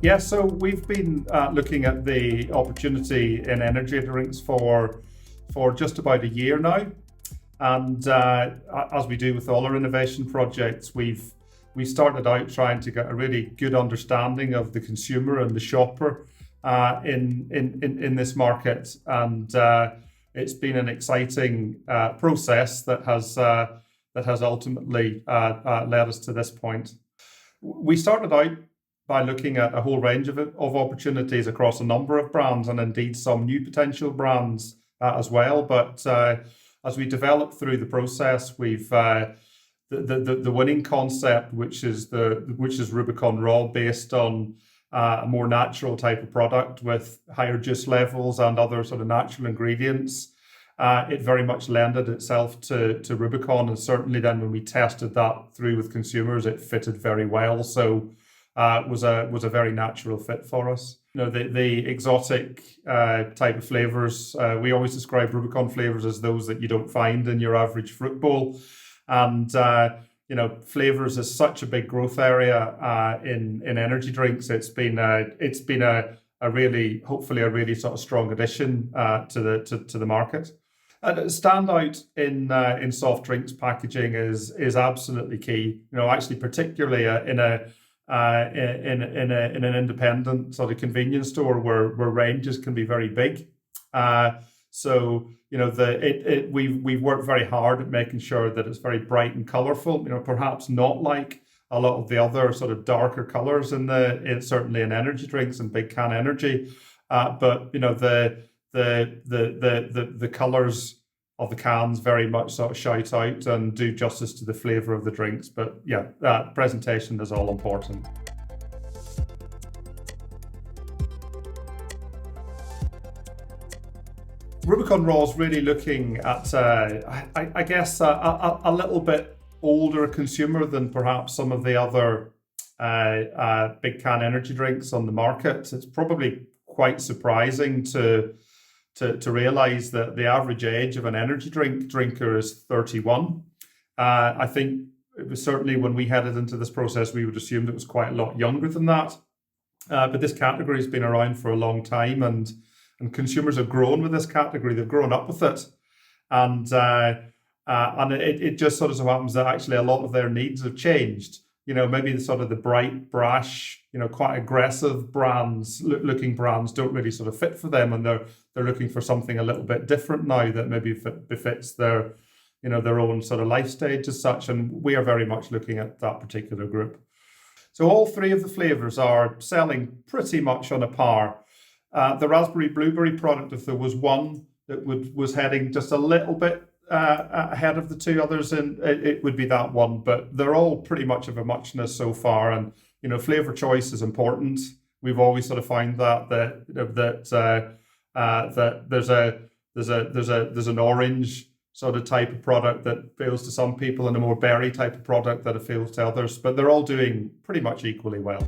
Yeah, so we've been looking at the opportunity in energy drinks for just about a year now, and as we do with all our innovation projects, we started out trying to get a really good understanding of the consumer and the shopper in this market, and it's been an exciting process that has ultimately led us to this point. We started out by looking at a whole range of opportunities across a number of brands and indeed some new potential brands as well. But as we developed through the process, we've the winning concept, which is Rubicon RAW, based on a more natural type of product with higher juice levels and other sort of natural ingredients. It very much lended itself to Rubicon, and certainly then when we tested that through with consumers, it fitted very well. So was a very natural fit for us. You know, the exotic type of flavors. We always describe Rubicon flavors as those that you don't find in your average fruit bowl, and you know, flavors is such a big growth area in energy drinks. It's been a really, hopefully a really sort of strong addition to the market. And a standout in soft drinks packaging is absolutely key. You know, actually, particularly in an independent sort of convenience store where ranges can be very big. So you know, we've worked very hard at making sure that it's very bright and colourful. You know, perhaps not like a lot of the other sort of darker colours certainly in energy drinks and big can energy, but you know, the colours of the cans very much sort of shout out and do justice to the flavour of the drinks. But yeah, that presentation is all important. Rubicon RAW is really looking at, I guess, a little bit older consumer than perhaps some of the other big can energy drinks on the market. It's probably quite surprising to realise that the average age of an energy drinker is 31. I think it was certainly when we headed into this process, we would assume it was quite a lot younger than that. But this category has been around for a long time, and consumers have grown with this category. They've grown up with it, and it just sort of so happens that actually a lot of their needs have changed. You know, maybe the bright, brash, you know, quite aggressive looking brands don't really sort of fit for them, and they're looking for something a little bit different now that maybe befits their, you know, their own sort of life stage as such. And we are very much looking at that particular group. So all three of the flavors are selling pretty much on a par. The raspberry blueberry product, if there was one that was heading just a little bit ahead of the two others, and it would be that one. But they're all pretty much of a muchness so far, and you know, flavor choice is important. We've always sort of found that there's an orange sort of type of product that appeals to some people, and a more berry type of product that appeals to others. But they're all doing pretty much equally well.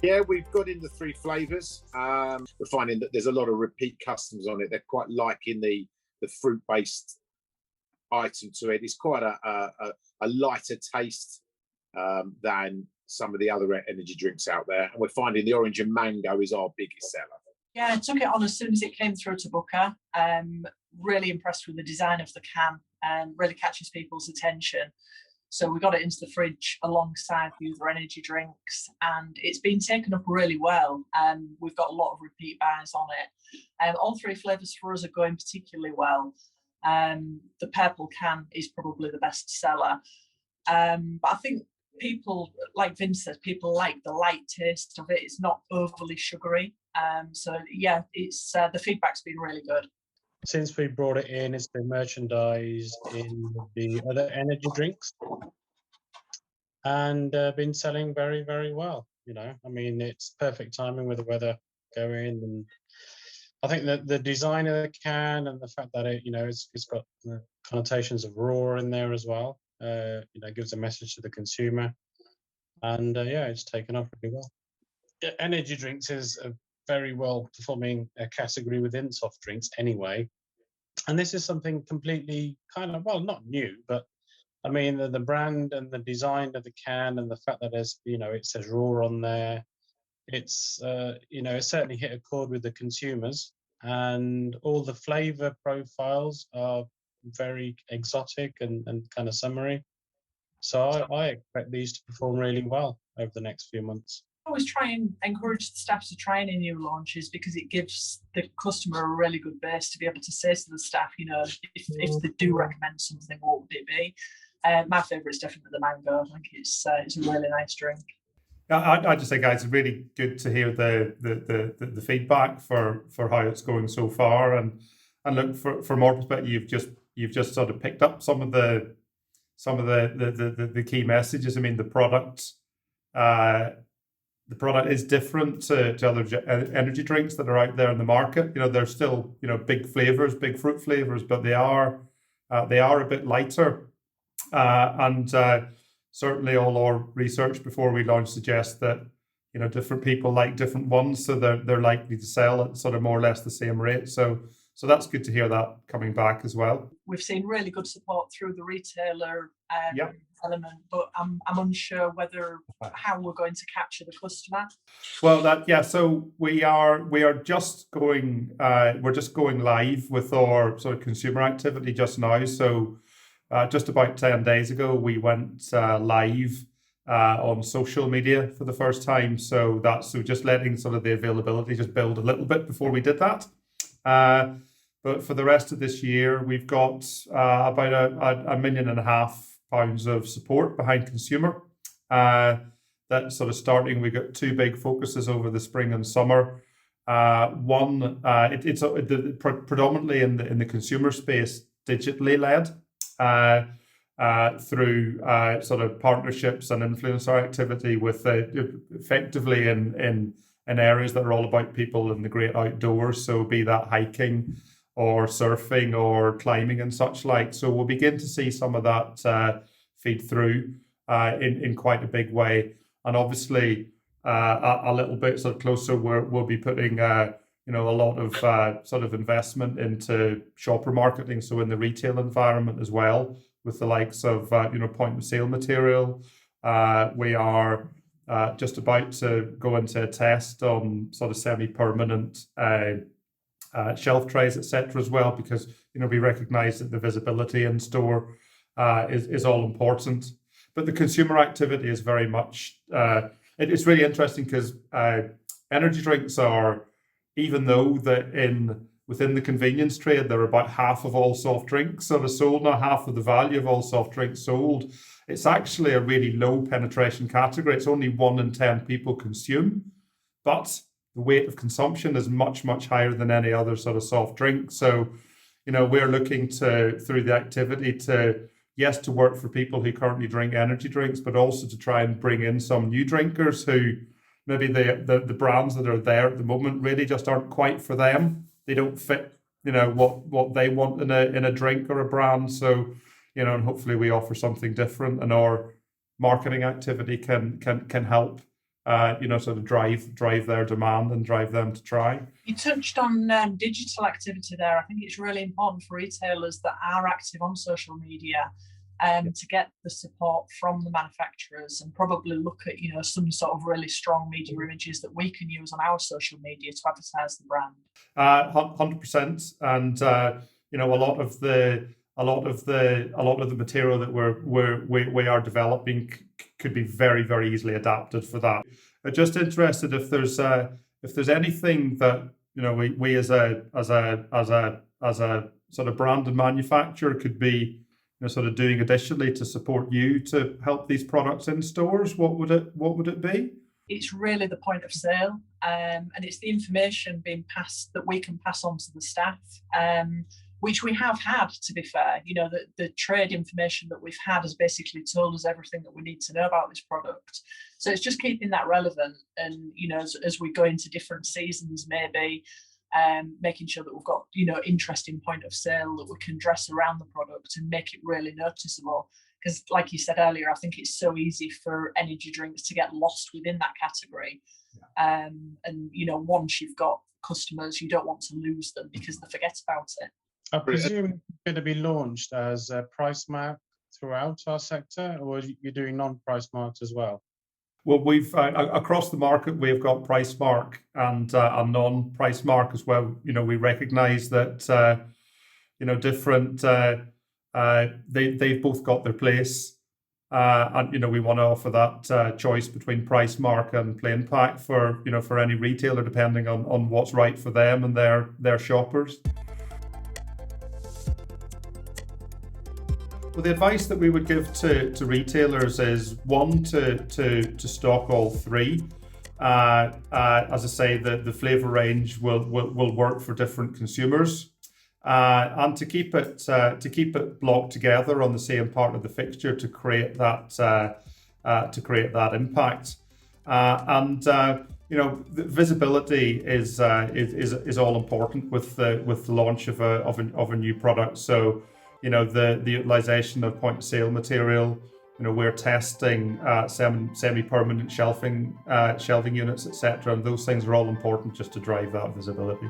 Yeah, we've got in the three flavours. We're finding that there's a lot of repeat customers on it. They're quite liking the fruit-based item to it. It's quite a lighter taste than some of the other energy drinks out there. And we're finding the orange and mango is our biggest seller. Yeah, I took it on as soon as it came through to Booker. Really impressed with the design of the can, and really catches people's attention. So we got it into the fridge alongside the other energy drinks, and it's been taken up really well. We've got a lot of repeat buys on it. All three flavours for us are going particularly well. The purple can is probably the best seller. But I think people, like Vince said, people like the light taste of it. It's not overly sugary. So yeah, it's the feedback's been really good. Since we brought it in, it's been merchandised in the other energy drinks and been selling very, very well. You know, I mean, it's perfect timing with the weather going, and I think that the design of the can and the fact that it, you know, it's got the connotations of raw in there as well, you know, gives a message to the consumer, and yeah, it's taken off really well. Energy drinks is very well performing category within soft drinks anyway. And this is something completely kind of, well, not new, but I mean, the brand and the design of the can and the fact that there's, it says raw on there, it's, it certainly hit a chord with the consumers, and all the flavor profiles are very exotic and kind of summery. So I expect these to perform really well over the next few months. I always try and encourage the staff to try any new launches, because it gives the customer a really good base to be able to say to the staff, if they do recommend something, what would it be? My favourite is definitely the mango. I think it's a really nice drink. I just think, guys, it's really good to hear the feedback for how it's going so far, and look, from our perspective, you've just sort of picked up some of the key messages. I mean, the product is different to other energy drinks that are out there in the market. They're still big flavors, big fruit flavors, but they are a bit lighter, and certainly all our research before we launch suggests that different people like different ones, so they're likely to sell at sort of more or less the same rate. So that's good to hear that coming back as well. We've seen really good support through the retailer element, but I'm unsure how we're going to capture the customer. Well, so we are just going live with our sort of consumer activity just now. So just about 10 days ago, we went live on social media for the first time. So just letting sort of the availability just build a little bit before we did that. But for the rest of this year, we've got about £1.5 million of support behind consumer. That sort of starting, we've got two big focuses over the spring and summer. One, it's predominantly in the consumer space, digitally led, through sort of partnerships and influencer activity with effectively in areas that are all about people in the great outdoors. So be that hiking or surfing or climbing and such like. So we'll begin to see some of that feed through in quite a big way. And obviously a little bit sort of closer, we'll be putting a lot of sort of investment into shopper marketing. So in the retail environment as well, with the likes of point of sale material. We are just about to go into a test on sort of semi-permanent shelf trays, etc. as well, because we recognise that the visibility in store is all important. But the consumer activity is very much it's really interesting, because energy drinks are, even though within the convenience trade they're about half of all soft drinks sort of sold, not half of the value of all soft drinks sold, it's actually a really low penetration category. It's only 1 in 10 people consume, but the weight of consumption is much, much higher than any other sort of soft drink. So, we're looking through the activity to work for people who currently drink energy drinks, but also to try and bring in some new drinkers who maybe the brands that are there at the moment really just aren't quite for them. They don't fit, what they want in a drink or a brand. So, and hopefully we offer something different, and our marketing activity can help sort of drive their demand and drive them to try. You touched on digital activity there. I think it's really important for retailers that are active on social media to get the support from the manufacturers, and probably look at some sort of really strong media images that we can use on our social media to advertise the brand. 100%, and a lot of the material that we are developing could be very, very easily adapted for that. I'm just interested if there's anything that we as a sort of brand and manufacturer could be sort of doing additionally to support you to help these products in stores. What would it be? It's really the point of sale, and it's the information being passed that we can pass on to the staff, which we have had, to be fair. The trade information that we've had has basically told us everything that we need to know about this product. So it's just keeping that relevant, and as we go into different seasons, maybe making sure that we've got interesting point of sale that we can dress around the product and make it really noticeable. Because like you said earlier, I think it's so easy for energy drinks to get lost within that category. And once you've got customers, you don't want to lose them because they forget about it. I presume it's going to be launched as a price mark throughout our sector, or you're doing non-price marks as well? Well, we've across the market, we've got price mark and a non-price mark as well. We recognise that different they've both got their place, and we want to offer that choice between price mark and plain pack for any retailer, depending on what's right for them and their shoppers. Well, the advice that we would give to retailers is, one, to stock all three. As I say, the flavour range will work for different consumers, and to keep it blocked together on the same part of the fixture to create that impact. The visibility is all important with the launch of a new product. So, the utilisation of point of sale material. We're testing semi-permanent shelving units, etc. And those things are all important just to drive that visibility.